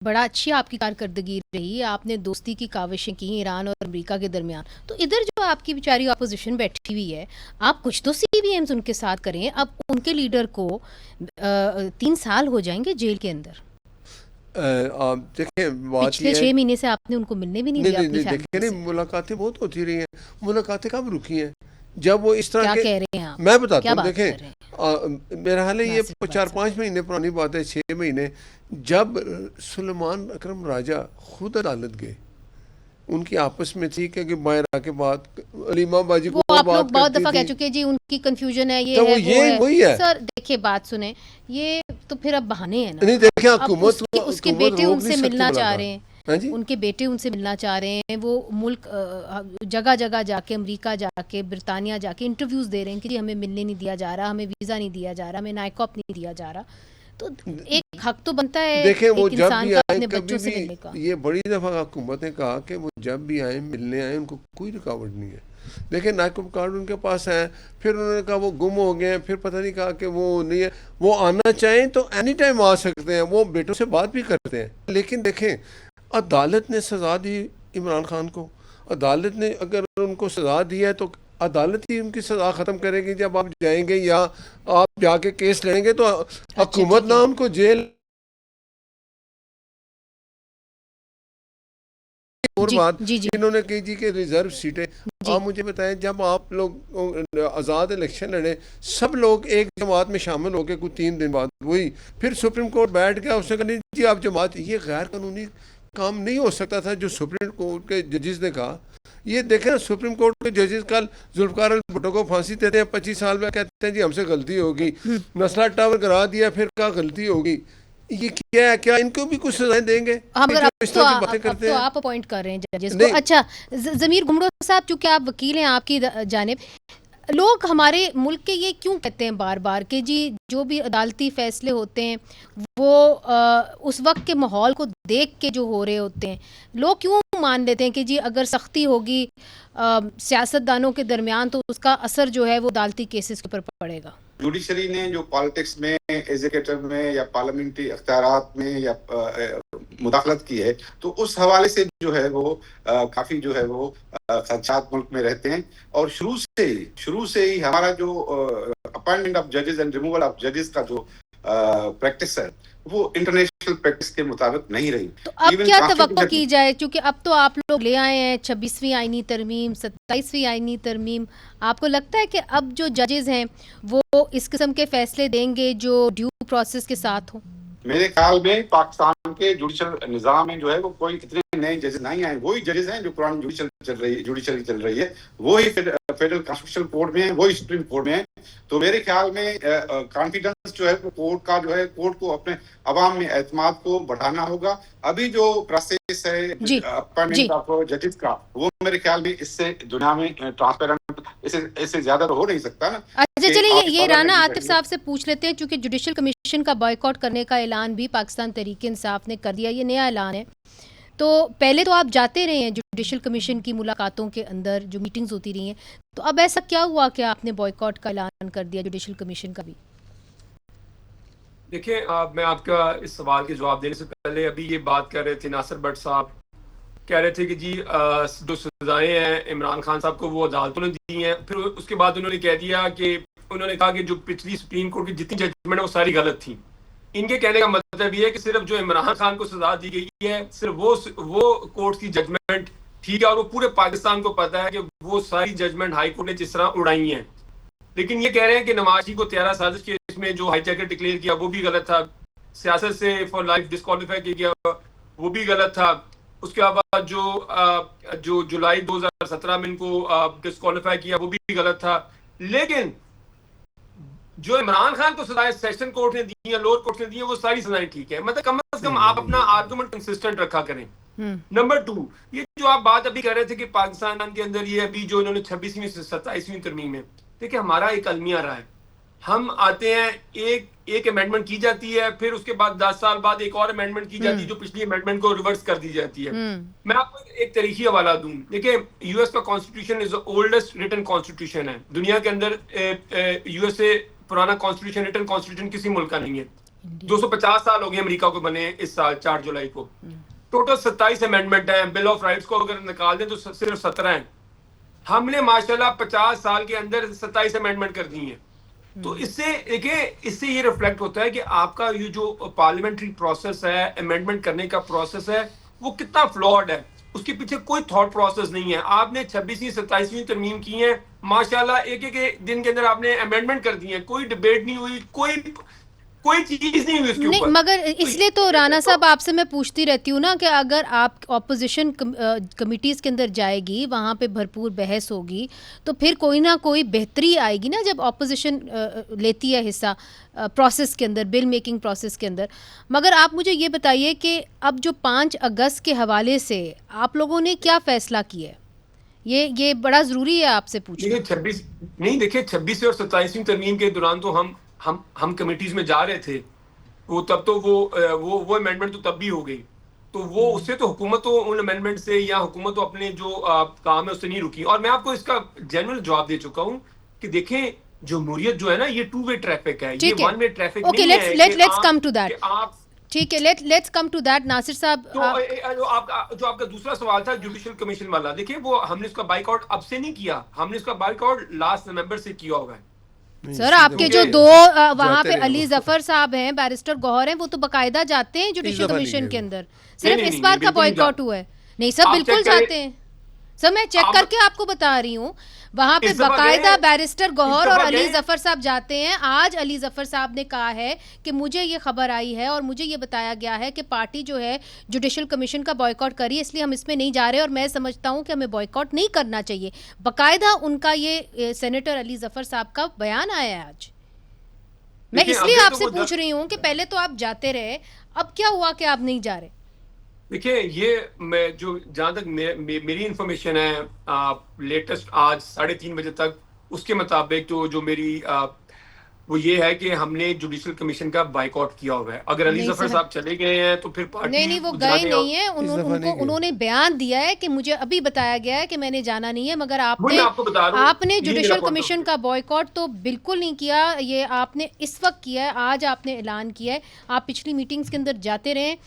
بڑا اچھی آپ کی کارکردگی رہی، آپ نے دوستی کی کاوشیں کی ایران اور امریکہ کے درمیان. تو ادھر جو آپ کی بیچاری اپوزیشن بیٹھی ہوئی ہے، آپ کچھ تو سی وی ایمز ان کے ساتھ کریں. اب ان کے لیڈر کو 3 سال ہو جائیں گے جیل کے اندر. آپ دیکھیں بات پچھلے یہ 6 مہینے سے آپ نے ان کو ملنے بھی نہیں دیا اپنی دیکھیں فیملی نہیں، سے. ملاقاتیں بہت ہوتی رہی ہیں. ملاقاتیں کب رکی ہیں؟ جب وہ اس طرح کیا کے، کہہ رہے ہیں آپ؟ میں بتاتا کیا ہوں، بات دیکھیں کر رہے ہیں؟ میرا حال ہے یہ ناصر بھائی 4-5 مہینے پرانی بات ہے، 6 مہینے، جب سلیمان اکرم راجہ خود عدالت گئے، ان کی آپس میں تھی کہ باہر آ کے بات، علیمہ باجی کو وہ آپ لوگ بات بہت کرتی دفعہ کہہ تھی. چکے جی ان کی کنفیوژن ہے، تو یہ ہے، وہ وہ ہے. وہی ہے. سر دیکھیے بات سنیں، یہ تو پھر اب بہانے ہیں نا. نہیں دیکھیں، اب اس کے حکومت بیٹے ان روک نہیں سے سکتی ملنا چاہ ملاقات. رہے ہیں، ہاں جی، ان کے بیٹے ان سے ملنا چاہ رہے ہیں. وہ ملک جگہ جگہ جا کے، امریکہ جا کے، برطانیہ جا کے انٹرویوز دے رہے ہیں کہ جی ہمیں ملنے نہیں دیا جا رہا، ہمیں ویزا نہیں دیا جا رہا، ہمیں نائکاپ نہیں دیا جا رہا. تو ایک حق تو بنتا ہے دیکھیں وہ ایک جب انسان بھی کا آئیں، اپنے کبھی بچوں سے بھی ملنے کا. یہ بڑی دفعہ حکومت نے کہا کہ وہ جب بھی آئیں ملنے آئیں، ان کو کوئی رکاوٹ نہیں ہے. دیکھیں نائکاپ کارڈ ان کے پاس ہے، پھر انہوں نے کہا وہ گم ہو گئے ہیں، پھر پتہ نہیں کہا کہ وہ نہیں ہے. وہ آنا چاہیں تو اینی ٹائم آ سکتے ہیں، وہ بیٹوں سے بات بھی کرتے ہیں. لیکن دیکھیں عدالت نے سزا دی عمران خان کو. عدالت نے اگر ان کو سزا دی ہے تو عدالت ہی ان کی سزا ختم کرے گی. جب آپ جائیں گے یا آپ جا کے کیس لڑیں گے تو اچھا حکومت ٹھیک نہ ہے. ان کو جیل. اور جی بات جی جی انہوں نے کہی جی کہ ریزرو سیٹیں. جی آپ مجھے بتائیں، جب آپ لوگ آزاد الیکشن لڑے، سب لوگ ایک جماعت میں شامل ہو کے، کوئی 3 دن بعد وہی پھر سپریم کورٹ بیٹھ گیا، اس نے کہا نہیں جی آپ جماعت، یہ غیر قانونی کام نہیں ہو سکتا تھا جو سپریم کورٹ کے ججز نے کہا. یہ دیکھیں سپریم کورٹ کے ججز کل ذوالفقار علی بھٹو کو پھانسی دیتے ہیں 25 سال میں، کہتے ہیں جی ہم سے غلطی ہوگی. مسئلہ ٹاور کرا دیا، پھر کہا غلطی ہوگی. یہ کیا ہے؟ کیا ان کو بھی کچھ سزائیں دیں گے کہ مگر جو اب اس تو طرح کی باتیں اب کرتے تو ہیں؟ آپ اپوائنٹ کر رہے ہیں ججز کو. نہیں اچھا ضمیر گمرو صاحب، چونکہ آپ وکیل ہیں، آپ کی جانب لوگ ہمارے ملک کے یہ کیوں کہتے ہیں بار بار کہ جی جو بھی عدالتی فیصلے ہوتے ہیں وہ اس وقت کے ماحول کو دیکھ کے جو ہو رہے ہوتے ہیں، لوگ کیوں مان لیتے ہیں کہ جی اگر سختی ہوگی سیاستدانوں کے درمیان تو اس کا اثر جو ہے وہ عدالتی کیسز کے اوپر پڑے گا. جوڈیشری نے جو پالیٹکس میں، ایگزیکٹو میں یا پارلیمنٹری اختیارات میں یا مداخلت کی ہے، تو اس حوالے سے جو ہے وہ کافی جو ہے وہ خدشات ملک میں رہتے ہیں. اور شروع سے ہی ہمارا جو اپائنٹمنٹ آف ججز اینڈ ریموول آف ججز کا جو پریکٹس ہے وہ انٹرنیشنل پریکٹس کے مطابق نہیں رہی. تو اب کیا توقع کی جائے؟ کیونکہ اب تو آپ لوگ لے آئے ہیں 26ویں آئینی ترمیم، 27ویں آئینی ترمیم. آپ کو لگتا ہے کہ اب جو ججز ہیں وہ اس قسم کے فیصلے دیں گے جو ڈیو پروسیس کے ساتھ ہوں؟ میرے خیال میں پاکستان کے جوڈیشل نظام میں جو ہے وہ کوئی اتنے نئے ججز نہیں آئے. وہی ججز ہیں جو پرانی جوڈیشل چل رہی ہے، وہی فیڈرل کانسٹیٹیوشنل کورٹ میں ہیں، وہی سپریم کورٹ میں ہیں. تو میرے خیال میں کانفیڈنس جو ہے وہ کورٹ کا جو ہے، کورٹ کو اپنے عوام میں اعتماد کو بڑھانا ہوگا. ابھی جو پروسیس ہے اپائنٹمنٹ آف ججز کا، وہ میرے خیال میں اس سے دنیا میں ٹرانسپیرنٹ اس سے زیادہ تو ہو نہیں سکتا نا. اچھا چلیے یہ رانا عاطف صاحب سے پوچھ لیتے ہیں، چونکہ جوڈیشل کمیشن کا بائیکاٹ کرنے کا اعلان بھی پاکستان تحریک انصاف نے کر دیا. یہ نیا اعلان ہے. تو پہلے تو آپ جاتے رہے ہیں جوڈیشل کمیشن کی ملاقاتوں کے اندر جو میٹنگز ہوتی رہی ہیں، تو اب ایسا کیا ہوا کہ آپ نے بائیکاٹ کا اعلان کر دیا جوڈیشل کمیشن کا بھی؟ دیکھیں میں آپ کا اس سوال کے جواب دینے سے پہلے ابھی یہ بات کر رہے تھے ناصر بٹ صاحب، کہہ رہے تھے کہ جی جو سزائیں ہیں عمران خان صاحب کو وہ عدالتوں نے دی ہیں. پھر اس کے بعد انہوں نے کہہ دیا کہ انہوں نے کہا کہ جو پچھلی سپریم کورٹ کی جتنی ججمنٹ ہے وہ ساری غلط تھی. ان کے کہنے کا مطلب یہ ہے کہ صرف جو عمران خان کو سزا دی گئی ہے صرف وہ کورٹ کی ججمنٹ ٹھیک ہے، اور وہ پورے پاکستان کو پتا ہے کہ وہ ساری ججمنٹ ہائی کورٹ نے جس طرح اڑائی ہیں. لیکن یہ کہہ رہے ہیں کہ نواز شریف کو 13 سازش کے اس میں جو ہائی جیکٹ ڈکلیئر کیا وہ بھی غلط تھا، سیاست سے فار لائف ڈسکوالیفائی کیا وہ بھی غلط تھا. اس کے بعد جو جولائی 2017 میں ان کو ڈسکوالیفائی کیا وہ بھی غلط تھا. لیکن جو عمران خان کو سزائیں سیشن کورٹ نے دی ہیں، لوور کورٹ نے دی ہیں، وہ ساری سزائیں ٹھیک ہیں. مطلب کم از کم آپ اپنا آرگومنٹ کنسسٹنٹ رکھا کریں. نمبر 2، یہ جو آپ بات ابھی کر رہے تھے کہ پاکستان کے اندر یہ ابھی جو انہوں نے 26ویں سے 27ویں ترمیم میں، دیکھیں ہمارا ایک المیہ رہا ہے. ہم آتے ہیں، ایک امینڈمنٹ کی جاتی ہے، پھر اس کے بعد 10 سال بعد ایک اور امینڈمنٹ کی جاتی ہے جو پچھلی امینڈمنٹ کو ریورس کر دی جاتی ہے. میں آپ کو ایک تاریخی حوالہ دوں. دیکھیں یو ایس کا کانسٹیٹیوشن از اولڈسٹ ریٹن کانسٹیٹیوشن ہے دنیا کے اندر. یو ایس سے پرانا کانسٹیٹیوشن ریٹن کانسٹیٹیوشن کسی ملک کا نہیں ہے. 250 سال ہو گئے امریکہ کو بنے اس سال 4 جولائی کو. ٹوٹل 27 امینڈمنٹ ہیں. بل آف رائٹس کو اگر نکال دیں تو صرف 17 ہیں. ہم نے ماشاءاللہ 50 سال کے اندر 27 امینڈمنٹ کر دی ہیں. تو اس سے دیکھیں, اس سے یہ ریفلیکٹ ہوتا ہے کہ آپ کا یہ جو پارلیمنٹری پروسیس ہے, امینڈمنٹ کرنے کا پروسیس ہے, وہ کتنا فلاڈ ہے. اس کے پیچھے کوئی تھاٹ پروسیس نہیں ہے. آپ نے 26ویں 27ویں ترمیم کی ہیں ماشاءاللہ, ایک ایک دن کے اندر آپ نے امینڈمنٹ کر دی ہیں, کوئی ڈبیٹ نہیں ہوئی, کوئی چیز نہیں ہوئی اس کے نہیں, اوپر. مگر اس لیے تو رانا صاحب آپ سے میں پوچھتی رہتی ہوں نا کہ اگر آپ اپوزیشن کمیٹیز کے اندر جائے گی, وہاں پہ بھرپور بحث ہوگی, تو پھر کوئی نہ کوئی بہتری آئے گی نا جب اپوزیشن لیتی ہے حصہ پروسیس کے اندر, بل میکنگ پروسیس کے اندر. مگر آپ مجھے یہ بتائیے کہ اب جو 5 اگست کے حوالے سے آپ لوگوں نے کیا فیصلہ کیا ہے, یہ بڑا ضروری ہے آپ سے پوچھنا. دیکھیں 26 اور 27ویں ترمیم کے دوران تو ہم کمیٹیز میں جا رہے تھے, وہ تب تو وہ امینڈمنٹ تو تب بھی ہو گئی. تو وہ اس سے تو حکومت تو ان امینڈمنٹ سے, یا حکومت تو اپنے جو کام ہے اس سے نہیں رکی. اور میں آپ کو اس کا جنرل جواب دے چکا ہوں کہ دیکھیں جمہوریت جو ہے نا, یہ 2 وے ٹریفک ہے, یہ 1 وے ٹریفک نہیں ہے. Okay, let's come to that. ٹھیک ہے, let's come to that. Nasir صاحب, جو آپ کا دوسرا سوال تھا جوڈیشل کمیشن والا, دیکھیں وہ ہم نے اس کا بائیک آؤٹ اب سے نہیں کیا, ہم نے اس کا بائیک آؤٹ لاسٹ نومبر سے کیا ہوا ہے. سر آپ کے جو 2 وہاں پہ علی ظفر صاحب ہیں, بیرسٹر گوہر ہیں, وہ تو باقاعدہ جاتے ہیں جوڈیشل کمیشن کے اندر. صرف اس بار کا بائیک آؤٹ ہوا ہے. نہیں سر, بالکل جاتے ہیں سر, میں چیک کر کے آپ کو بتا رہی ہوں. وہاں پہ باقاعدہ بیرسٹر گوہر اور علی ظفر صاحب جاتے ہیں. آج علی ظفر صاحب نے کہا ہے کہ مجھے یہ خبر آئی ہے اور مجھے یہ بتایا گیا ہے کہ پارٹی جو ہے جوڈیشل کمیشن کا بائیک آؤٹ کری, اس لیے ہم اس میں نہیں جا رہے, اور میں سمجھتا ہوں کہ ہمیں بائیک آؤٹ نہیں کرنا چاہیے. باقاعدہ ان کا یہ سینیٹر علی ظفر صاحب کا بیان آیا ہے آج. میں اس لیے آپ سے پوچھ رہی ہوں کہ پہلے تو آپ جاتے رہے, اب کیا ہوا کہ آپ نہیں جا رہے؟ دیکھیں یہ میں جو جہاں تک میری انفارمیشن ہے لیٹسٹ آج 3:30 بجے تک, اس کے مطابق جو میری وہ یہ ہے کہ ہم نے جوڈیشل کمیشن کا بائیک آؤٹ کیا ہوا ہے. اگر علی ظفر صاحب چلے گئے ہیں تو پھر پارٹی نہیں, وہ گئے نہیں ہیں. انہوں نے بیان دیا ہے کہ مجھے ابھی بتایا گیا ہے کہ میں نے جانا نہیں ہے, مگر آپ نے جوڈیشل کمیشن کا بائیک آؤٹ تو بالکل نہیں کیا. یہ آپ نے اس وقت کیا ہے, آج آپ نے اعلان کیا ہے. آپ پچھلی میٹنگز کے اندر جاتے رہے,